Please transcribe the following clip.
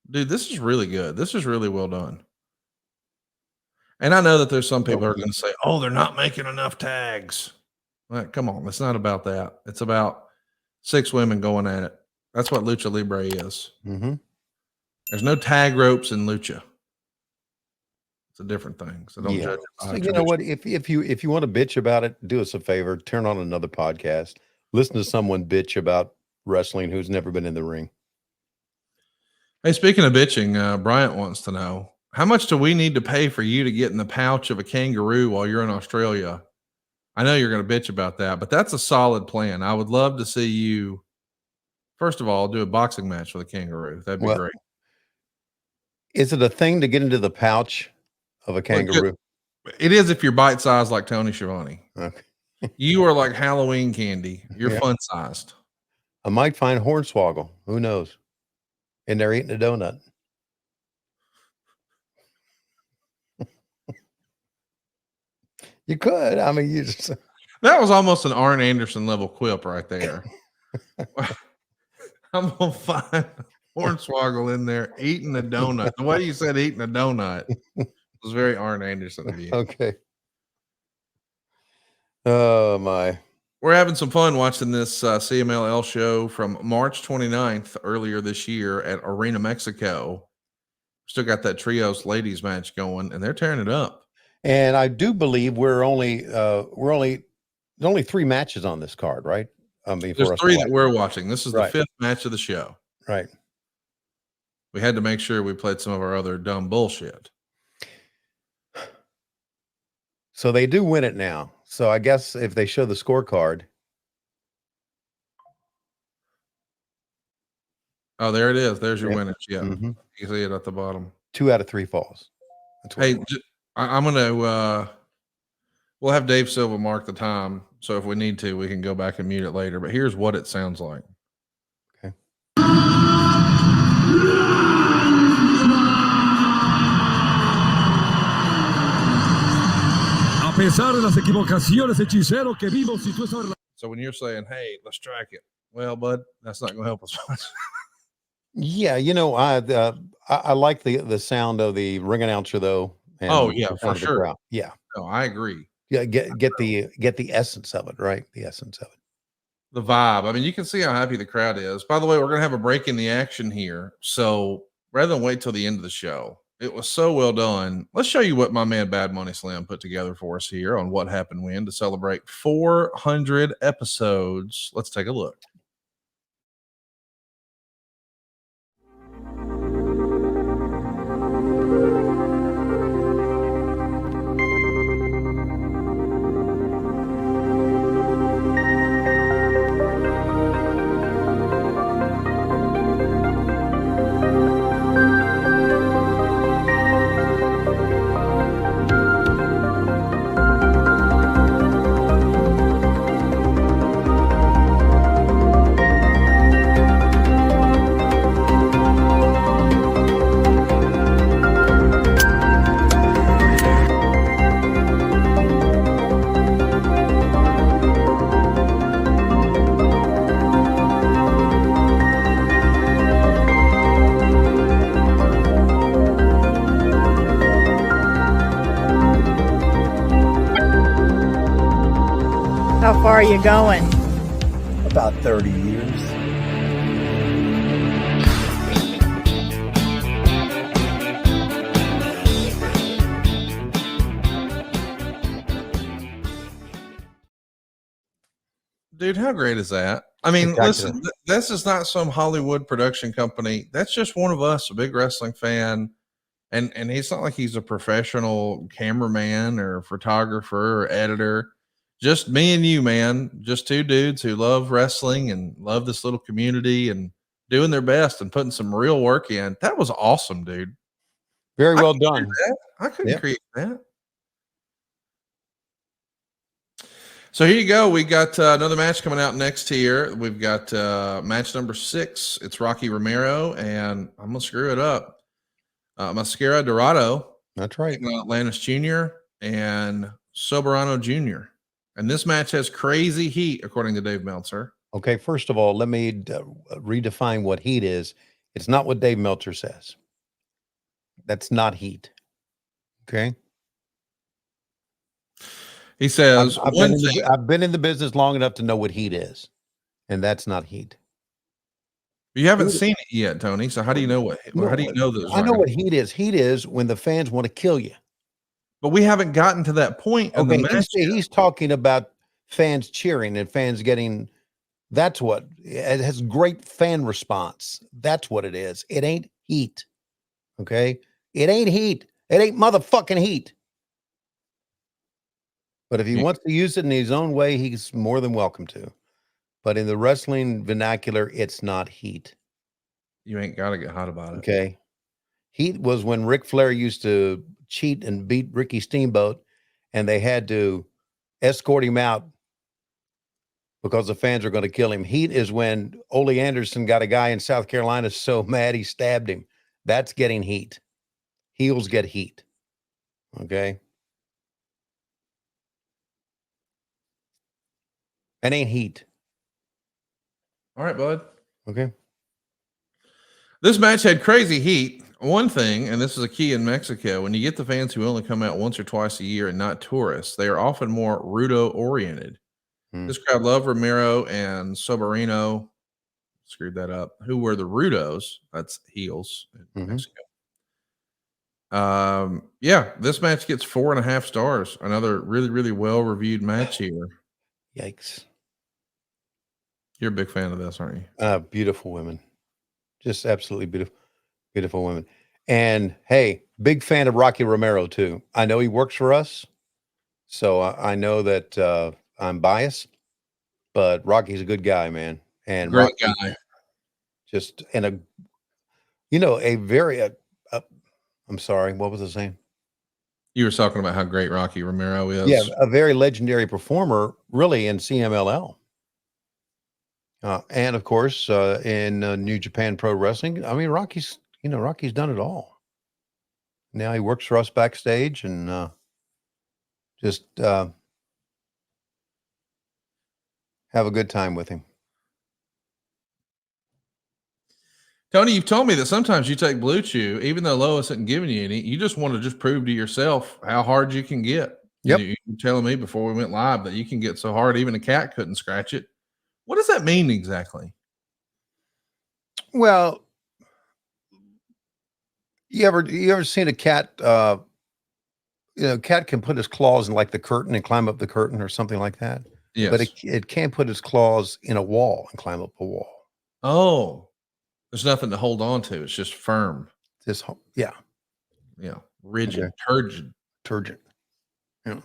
Dude, this is really good. This is really well done. And I know that there's some people who are going to say, "Oh, they're not making enough tags." Well, come on, it's not about that. It's about 6 women going at it. That's what lucha libre is. Mm-hmm. There's no tag ropes in lucha. It's a different thing. So don't judge it. So you know what? If you want to bitch about it, do us a favor. Turn on another podcast. Listen to someone bitch about wrestling who's never been in the ring. Hey, speaking of bitching, Bryant wants to know, how much do we need to pay for you to get in the pouch of a kangaroo while you're in Australia? I know you're going to bitch about that, but that's a solid plan. I would love to see you, first of all, do a boxing match with a kangaroo. That'd be great. Is it a thing to get into the pouch of a kangaroo? It is if you're bite sized like Tony Schiavone. Okay. You are like Halloween candy. You're fun sized. I might find Hornswoggle. Who knows? And they're eating a donut. You could. I mean, that was almost an Arn Anderson level quip right there. I'm gonna find Hornswoggle in there eating a donut. The way you said eating a donut was very Arn Anderson of you. Okay. Oh my. We're having some fun watching this CMLL show from March 29th earlier this year at Arena Mexico. Still got that trios ladies match going, and they're tearing it up. And I do believe there's only 3 matches on this card, right? There's 3 that we're watching. This is the 5th match of the show. Right. We had to make sure we played some of our other dumb bullshit. So they do win it now. So I guess if they show the scorecard. Oh, there it is. There's your winners. Yeah. Mm-hmm. You can see it at the bottom. 2 out of 3 falls. Hey, I'm going to, we'll have Dave Silva mark the time. So if we need to, we can go back and mute it later. But here's what it sounds like. Okay. pesar de las equivocaciones, hechicero, que vimos y tú sabes. So when you're saying, "Hey, let's track it," well, bud, that's not going to help us much. Yeah, you know, I like the sound of the ring announcer though. And oh yeah, for sure. Yeah, no, I agree. Yeah, get the essence of it, right? The essence of it. The vibe. I mean, you can see how happy the crowd is. By the way, we're going to have a break in the action here. So rather than wait till the end of the show, it was so well done. Let's show you what my man Bad Money Slim put together for us here on What Happened When to celebrate 400 episodes. Let's take a look. How far are you going? About 30 years. Dude, how great is that? I mean, listen, this is not some Hollywood production company. That's just one of us, a big wrestling fan. And he's not like he's a professional cameraman or photographer or editor. Just me and you, man. Just 2 dudes who love wrestling and love this little community and doing their best and putting some real work in. That was awesome, dude. Very well done. I couldn't create that. So here you go. We got another match coming out next here. We've got match number 6. It's Rocky Romero, and I'm going to screw it up. Mascara Dorado. That's right. Atlantis Jr. and Soberano Jr. And this match has crazy heat, according to Dave Meltzer. Okay, first of all, let me redefine what heat is. It's not what Dave Meltzer says. That's not heat. Okay. He says I've one thing. I've been in the business long enough to know what heat is, and that's not heat. You haven't seen it yet, Tony. So how do you know No, how do you know that? I know what heat is. Heat is when the fans want to kill you. But we haven't gotten to that point in the match. He's talking about fans cheering and fans getting. That's what it has great fan response. That's what it is. It ain't heat. Okay, it ain't heat. It ain't motherfucking heat. But if he wants to use it in his own way, he's more than welcome to. But in the wrestling vernacular, it's not heat. You ain't got to get hot about it. Okay. Heat was when Ric Flair used to cheat and beat Ricky Steamboat, and they had to escort him out because the fans are going to kill him. Heat is when Ole Anderson got a guy in South Carolina so mad he stabbed him. That's getting heat. Heels get heat. Okay. That ain't heat. All right, bud. Okay. This match had crazy heat. One thing, and this is a key in Mexico, when you get the fans who only come out once or twice a year and not tourists, they are often more rudo oriented. This crowd loved Romero and Soberano. Screwed that up. Who were the rudos? That's heels in Mexico. Yeah, this match gets 4.5 stars. Another really, really well reviewed match here. Yikes. You're a big fan of this, aren't you? Beautiful women. Just absolutely beautiful, beautiful women. And hey, big fan of Rocky Romero too. I know he works for us, so I know that I'm biased, but Rocky's a good guy, man. And Great Rocky, guy. just and a very. I'm sorry, what was I saying? You were talking about how great Rocky Romero is. Yeah, a very legendary performer, really, in CMLL. And of course, in New Japan Pro Wrestling. I mean, Rocky's done it all. Now he works for us backstage and just have a good time with him. Tony, you've told me that sometimes you take Blue Chew, even though Lois isn't giving you any, you just want to just prove to yourself how hard you can get. Yep. You were telling me before we went live that you can get so hard even a cat couldn't scratch it. What does that mean exactly? Well, you ever seen a cat? Cat can put his claws in like the curtain and climb up the curtain or something like that. Yes. But it can't put its claws in a wall and climb up a wall. Oh, there's nothing to hold on to. It's just firm. Yeah. Rigid, Okay. turgid. Turgid. Yeah.